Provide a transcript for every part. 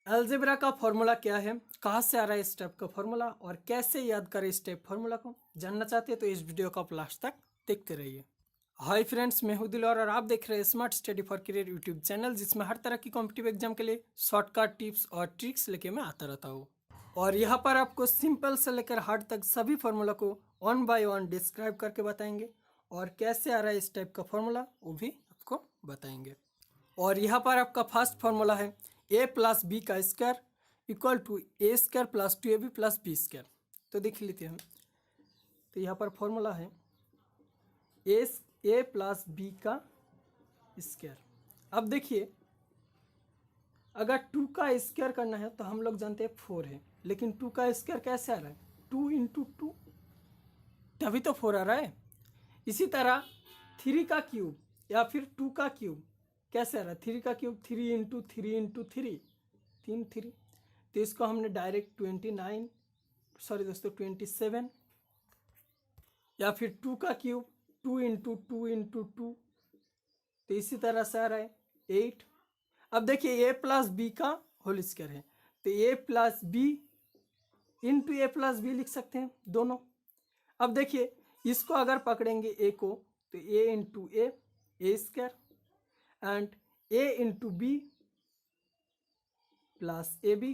Algebra का formula क्या है, कहाँ से आ रहा है स्टेप का फॉर्मूला और कैसे याद करें स्टेप फॉर्मूला को, जानना चाहते हैं तो इस वीडियो को आप लास्ट तक देखते रहिए। हाय फ्रेंड्स, मैं हूं दिलौर और आप देख रहे हैं smart study for career YouTube channel, जिसमें हर तरह की कॉम्पिटिटिव एग्जाम के लिए शॉर्टकट टिप्स और ट्रिक्स लेके मैं आता रहता हूँ। और यहाँ पर आपको सिंपल से लेकर हार्ड तक सभी फॉर्मूला को वन बाय वन डिस्क्राइब करके बताएंगे और कैसे आ रहा है इस टाइप का फॉर्मूला वो भी आपको बताएंगे। और यहाँ पर आपका फर्स्ट फॉर्मूला है a प्लस बी का square equal to A square plus 2ab plus B square. तो देख लेते हैं। तो यहाँ पर फॉर्मूला है ए प्लस बी का स्क्वायर। अब देखिए, अगर 2 का स्क्वायर करना है तो हम लोग जानते हैं 4 है, लेकिन 2 का स्क्वायर कैसे आ रहा है? 2 इंटू 2, तभी तो 4 आ रहा है। इसी तरह 3 का क्यूब या फिर 2 का क्यूब कैसे आ रहा है? 3 का क्यूब 3 इंटू 3 इंटू 3, 3 तो इसको हमने डायरेक्ट 27, या फिर 2 का क्यूब 2 इंटू 2 इंटू 2, तो इसी तरह से आ रहा है 8। अब देखिए a प्लस बी का होल स्क्वायर है, तो a plus B into A plus B लिख सकते हैं दोनों। अब देखिए, इसको अगर पकड़ेंगे a को तो a into A square and a into B plus A B,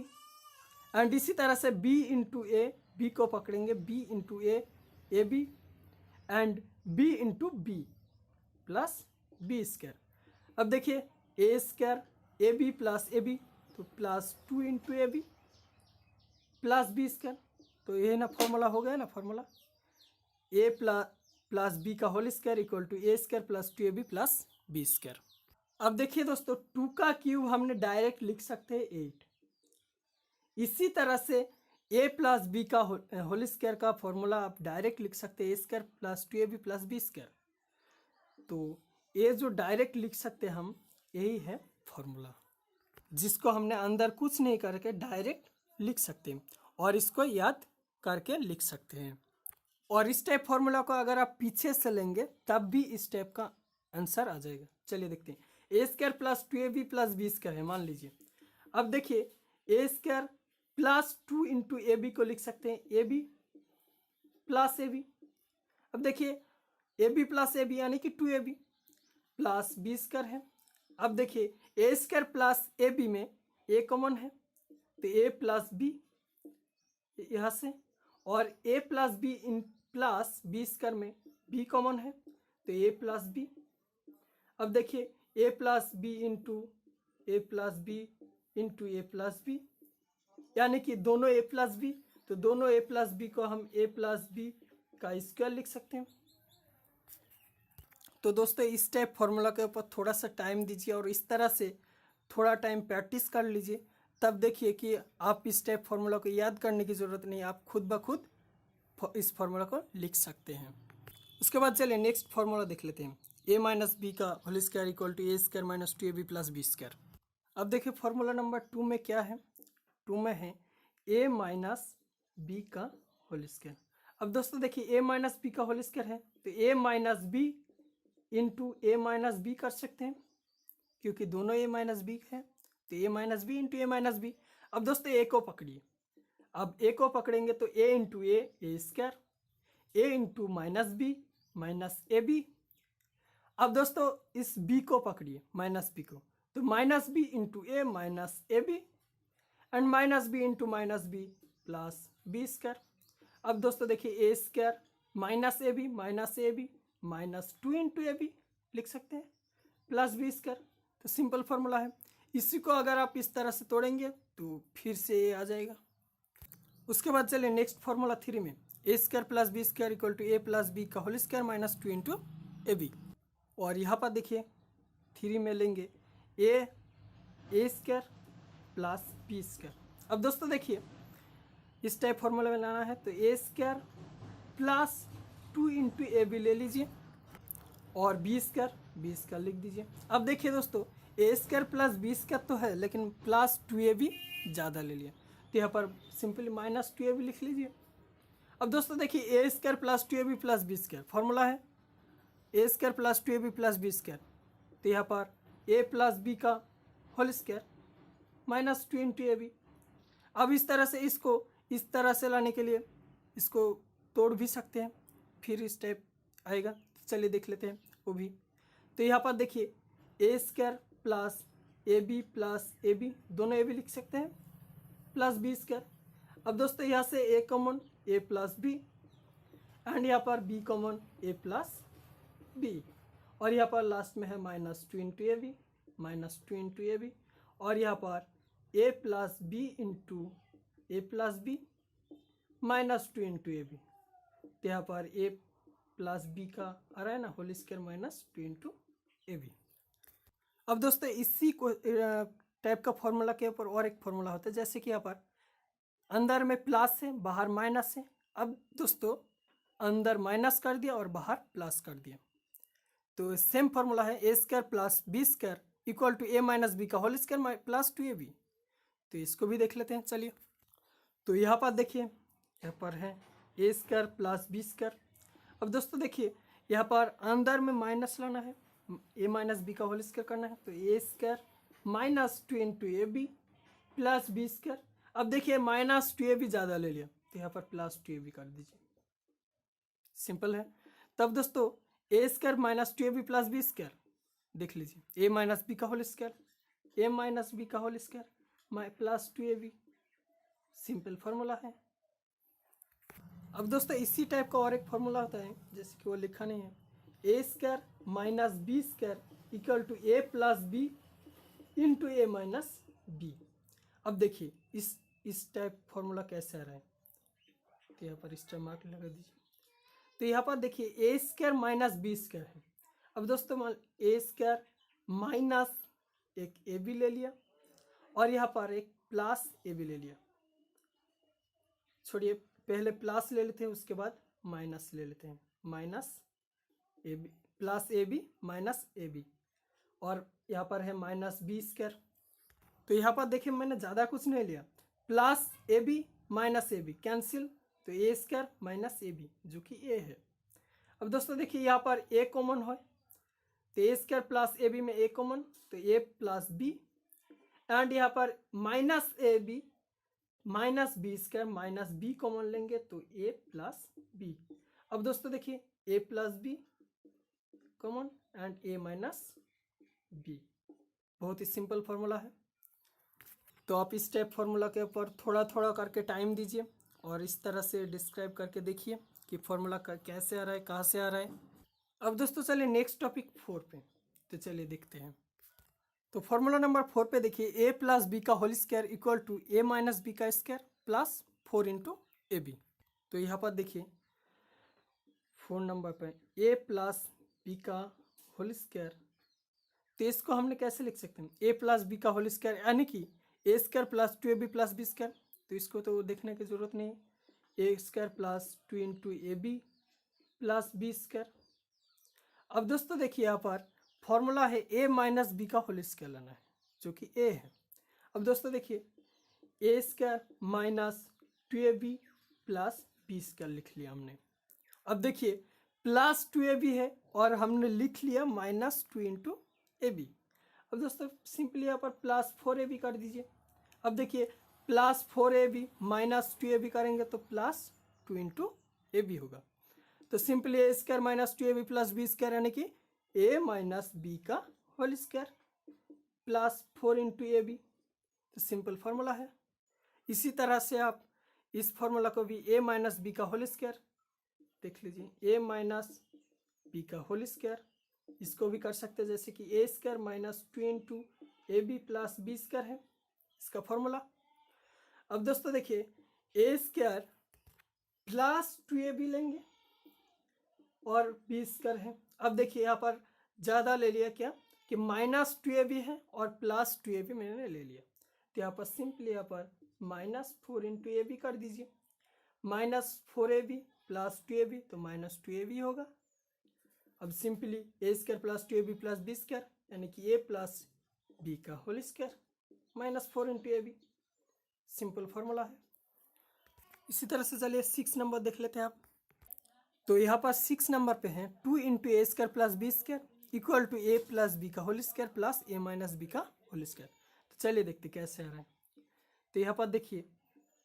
and इसी तरह से b इंटू ए, बी को पकड़ेंगे b into A B and b into B plus B square. अब देखिए A square A B plus A B, तो plus 2 into A B plus B square. तो ये ना फॉर्मूला हो गया ना, फॉर्मूला ए प्लस बी का whole square equal to A square plus 2ab plus B square. अब देखिए दोस्तों, 2 का क्यूब हमने डायरेक्ट लिख सकते हैं 8। इसी तरह से a प्लस बी का होल स्क्वायर का फॉर्मूला आप डायरेक्ट लिख सकते हैं A square plus 2ab plus B square. तो ये जो डायरेक्ट लिख सकते हैं हम, यही है फॉर्मूला, जिसको हमने अंदर कुछ नहीं करके डायरेक्ट लिख सकते हैं और इसको याद करके लिख सकते हैं। और इस टाइप फॉर्मूला को अगर आप पीछे से लेंगे तब भी इस टाइप का आंसर आ जाएगा। चलिए देखते हैं। A square plus 2ab plus B square है, मान लीजिए। अब देखिए, A square plus 2 into A B को लिख सकते हैं A B plus A B. अब देखिए, A B plus A B यानी कि 2ab प्लस बी स्क्वायर है। अब देखिए, A square plus A B में ए कॉमन है, तो ए प्लस बी यहाँ से, और A plus B in plus B square में बी कॉमन है, तो ए प्लस बी। अब देखिए, A plus B into A plus B into A plus B, यानी कि दोनों ए प्लस बी, तो दोनों ए प्लस बी को हम ए प्लस बी का स्क्वायर लिख सकते हैं। तो दोस्तों, इस टाइप फॉर्मूला के ऊपर थोड़ा सा टाइम दीजिए और इस तरह से थोड़ा टाइम प्रैक्टिस कर लीजिए, तब देखिए कि आप इस टाइप फॉर्मूला को याद करने की ज़रूरत नहीं, आप खुद ब खुद इस फॉर्मूला को लिख सकते हैं। उसके बाद चलिए नेक्स्ट फॉर्मूला देख लेते हैं। a माइनस बी का whole square equal to A square minus 2ab plus B square. अब देखिए फॉर्मूला नंबर 2 में क्या है? 2 में है a माइनस बी का होल स्क्वायर। अब दोस्तों देखिए, a माइनस बी का होल स्क्वायर है, तो a minus B into A minus B कर सकते हैं, क्योंकि दोनों a माइनस बी है, तो a minus B into A minus B. अब दोस्तों a को पकड़िए। अब a को पकड़ेंगे तो a into A square, a into minus A B. अब दोस्तों इस b को पकड़िए, माइनस बी को, तो minus B into A minus A B and minus B into minus B plus B square. अब दोस्तों देखिए, A square minus A B minus 2 into A B लिख सकते हैं प्लस बी स्क्वायर। तो सिंपल फॉर्मूला है। इसी को अगर आप इस तरह से तोड़ेंगे तो फिर से ए आ जाएगा। उसके बाद चलिए नेक्स्ट फॉर्मूला 3 में, A square plus B square equal to A plus B का whole square minus 2 into A B. और यहाँ पर देखिए 3 में लेंगे A square plus B square. अब दोस्तों देखिए, इस टाइप फॉर्मूला में लाना है तो A square plus 2 into A B ले लीजिए और बी स्क्वायर लिख दीजिए। अब देखिए दोस्तों, A square plus B square तो है, लेकिन प्लस 2ab ज़्यादा ले लिया, तो यहाँ पर सिंपली माइनस 2ab लिख लीजिए। अब दोस्तों देखिए, A square plus 2ab plus B square formula है A square plus 2ab plus B square, तो यहाँ पर ए प्लस बी का whole square minus 2 into A B. अब इस तरह से इसको इस तरह से लाने के लिए इसको तोड़ भी सकते हैं, फिर स्टेप आएगा। चलिए देख लेते हैं वो भी। तो यहाँ पर देखिए A square plus A B दोनों ए बी लिख सकते हैं प्लस बी स्क्वायर। अब दोस्तों यहाँ से A common A plus B and यहाँ पर B common A plus B, और यहाँ पर लास्ट में है minus 2 into A B minus 2 into A B, और यहाँ पर A plus B into A plus B minus 2 into A B. तो यहाँ पर ए प्लस बी का आ रहा है ना whole square minus 2 into A B. अब दोस्तों इसी को टाइप का फॉर्मूला के ऊपर और एक फॉर्मूला होता है, जैसे कि यहाँ पर अंदर में प्लस है बाहर माइनस है। अब दोस्तों अंदर माइनस कर दिया और बाहर प्लस कर दिया, तो सेम फॉर्मूला है A square plus B square equal to A minus B का whole square plus 2 A B. तो इसको भी देख लेते हैं। चलिए तो यहाँ पर देखिए यहाँ पर है A square plus B square. अब दोस्तों देखिए यहाँ पर अंदर में माइनस लाना है, ए माइनस बी का होल स्क्वायर करना है, तो A square minus 2 into A B plus B square. अब देखिए माइनस 2 ए बी ज़्यादा ले लिया, तो यहाँ पर प्लस 2 ए बी कर दीजिए, सिंपल है। तब दोस्तों A square minus 2 A B plus B square देख लीजिए, ए माइनस बी का whole square A minus B का whole square plus 2 A B, simple formula है। अब दोस्तों इसी टाइप का और एक फार्मूला होता है, जैसे कि वो लिखा नहीं है, A square minus B square equal to A plus B into A minus B. अब देखिए इस टाइप फार्मूला कैसे आ रहा है, तो यहाँ पर स्टार मार्क लगा दीजिए। तो यहाँ पर देखिए A square minus B square है। अब दोस्तों ए स्क्वायर माइनस एक ए बी ले लिया और यहाँ पर एक प्लस ए बी ले लिया, छोड़िए पहले प्लस ले लेते हैं उसके बाद माइनस ले लेते हैं, minus A B plus A B minus A B, और यहाँ पर है माइनस बी स्क्वायर। तो यहाँ पर देखिए मैंने ज़्यादा कुछ नहीं लिया, plus A B minus A B cancel, तो A square minus A B जो कि ए है। अब दोस्तों देखिए यहाँ पर ए कॉमन है, तो A square plus A B में ए कॉमन, तो ए प्लस बी, एंड यहाँ पर minus A B minus B square minus B common लेंगे तो ए प्लस बी। अब दोस्तों देखिए A plus B common and A minus B, बहुत ही सिंपल फार्मूला है। तो आप इस टाइप फार्मूला के ऊपर थोड़ा थोड़ा करके टाइम दीजिए और इस तरह से डिस्क्राइब करके देखिए कि फार्मूला कैसे आ रहा है, कहाँ से आ रहा है। अब दोस्तों चलिए नेक्स्ट टॉपिक 4 पे, तो चलिए देखते हैं। तो फॉर्मूला नंबर 4 पे देखिए ए प्लस बी का whole square equal to A minus B का square plus 4 into A B. तो यहाँ पर देखिए 4 नंबर पे ए प्लस बी का होल स्क्वायर, तो इसको हमने कैसे लिख सकते हैं, ए प्लस बी का होल स्क्वायर यानी कि A square plus 2 A B plus B square. तो इसको तो देखने की ज़रूरत नहीं है, A square plus 2 into A B plus B square. अब दोस्तों देखिए यहाँ पर फॉर्मूला है ए माइनस बी का होल स्क्वायर लेना है जो कि ए है। अब दोस्तों देखिए A square minus 2 A B plus B square लिख लिया हमने। अब देखिए प्लस 2 ए बी है और हमने लिख लिया माइनस 2 इंटू ए बी। अब दोस्तों सिंपली यहाँ पर प्लस 4 ए बी कर दीजिए। अब देखिए plus 4 A B minus 2 A B करेंगे तो प्लस 2 इंटू ए बी होगा। तो simply A square minus 2 A B plus B square यानी कि ए माइनस बी का whole square plus 4 into A B, तो सिंपल फार्मूला है। इसी तरह से आप इस फार्मूला को भी ए माइनस बी का होल स्क्वायर देख लीजिए, ए माइनस बी का होल स्क्वायर, इसको भी कर सकते हैं जैसे कि A square minus 2 into A B plus B square है इसका फॉर्मूला। अब दोस्तों देखिए A square plus 2 A B लेंगे और बी स्क्वायर है। अब देखिए यहाँ पर ज़्यादा ले लिया क्या कि माइनस 2 ए बी है और प्लस 2 ए बी मैंने ले लिया, तो यहाँ पर सिंपली यहाँ पर माइनस 4 इंटू ए बी कर दीजिए, minus 4 A B plus 2 A B तो माइनस 2 ए बी होगा। अब simply A square plus 2 A B plus B square यानी कि ए प्लस बी का whole square minus 4 into A B, simple formula है। इसी तरह से चलिए 6 नंबर देख लेते हैं आप। तो यहाँ पर 6 नंबर पे है 2 into A square plus B square equal to A plus B का whole square plus A minus B का होल स्क्वायर। तो चलिए देखते कैसे आ रहा है। तो यहाँ पर देखिए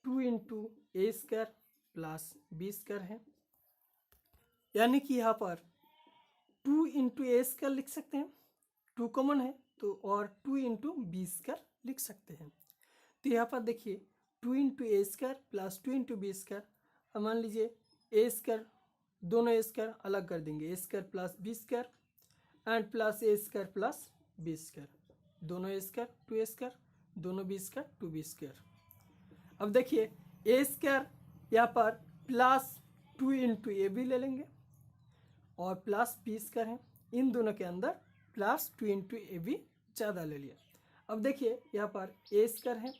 2 into A square plus B square है, यानी कि यहाँ पर 2 इंटू ए स्क्वायर लिख सकते हैं, 2 कॉमन है तो, और 2 इंटू बी स्क्वायर लिख सकते हैं। तो यहाँ पर देखिए 2 into A square plus 2 into B square, अब मान लीजिए ए स्क्वायर, दोनों ए स्क्वायर अलग कर देंगे, A square plus B square and plus A square plus B square, दोनों ए स्क्वायर 2 ए स्क्वायर, दोनों बी स्क्वायर 2 बी स्क्वायर। अब देखिए ए स्क्वायर यहाँ पर प्लस 2 इंटू ए बी ले लेंगे और प्लस बी स्क्वायर है, इन दोनों के अंदर प्लस 2 इंटू ए बी ज़्यादा ले लिया। अब देखिए यहाँ पर ए स्क्वायर है,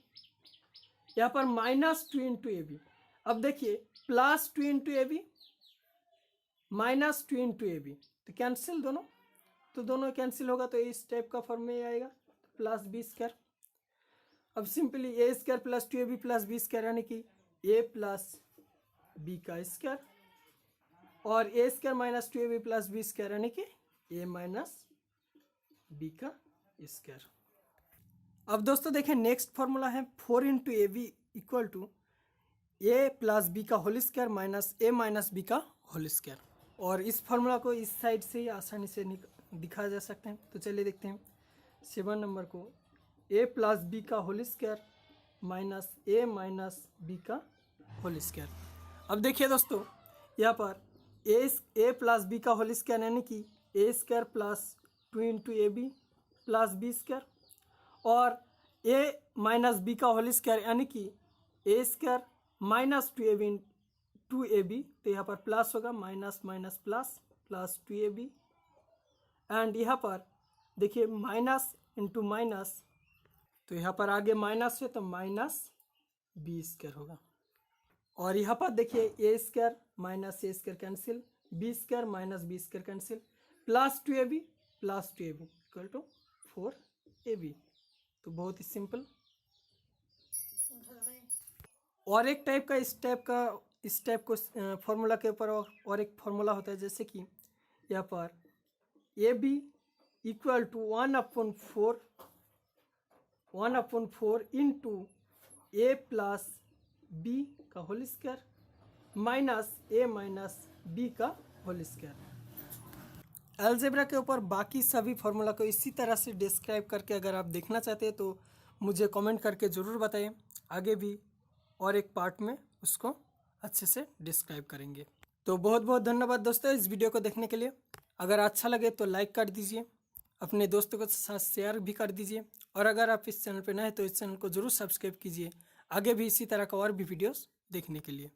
यहाँ पर माइनस 2 इंटू ए बी, अब देखिए plus 2 into A B minus 2 into A B, तो कैंसिल दोनों, तो दोनों कैंसिल होगा तो इस टाइप का फॉर्म में आएगा, तो प्लस बी स्क्वायर। अब simply A square plus 2ab plus B square, यानी कि ए प्लस बी का स्क्वायर, और A square minus 2ab plus B square, यानी कि ए माइनस बी का स्क्वायर। अब दोस्तों देखें नेक्स्ट फॉर्मूला है 4 into A B equal to A plus B का whole square minus A minus B का होल स्क्वायर, और इस फार्मूला को इस साइड से ही आसानी से दिखाया जा सकते हैं। तो चलिए देखते हैं 7 नंबर को, ए प्लस बी का whole square minus A minus B का होल स्क्वायर। अब देखिए दोस्तों यहाँ पर ए प्लस बी का होल स्क्वायर, यानी कि A square plus 2 into A B plus B square, और ए माइनस बी का होल स्क्वायर, यानी कि ए स्क्वायर माइनस 2ab, तो यहाँ पर प्लस होगा, minus minus plus plus 2ab, and यहाँ पर देखिए माइनस इंटू माइनस, तो यहाँ पर आगे माइनस है तो माइनस बी स्क्वायर होगा, और यहाँ पर देखिए A square minus A square cancel, B square minus B square cancel, plus 2ab equal to 4ab। तो बहुत ही सिंपल। और एक टाइप का इस टाइप को फॉर्मूला के ऊपर और एक फॉर्मूला होता है, जैसे कि यहाँ पर A B equal to 1/4 into A plus B का whole square minus A minus B का होल स्क्वायर। अलजेब्रा के ऊपर बाकी सभी फार्मूला को इसी तरह से डिस्क्राइब करके अगर आप देखना चाहते हैं तो मुझे कमेंट करके ज़रूर बताएं, आगे भी और एक पार्ट में उसको अच्छे से डिस्क्राइब करेंगे। तो बहुत बहुत धन्यवाद दोस्तों इस वीडियो को देखने के लिए। अगर अच्छा लगे तो लाइक कर दीजिए, अपने दोस्तों के साथ शेयर भी कर दीजिए, और अगर आप इस चैनल पर नए हैं तो इस चैनल को ज़रूर सब्सक्राइब कीजिए, आगे भी इसी तरह का और भी वीडियोस देखने के लिए।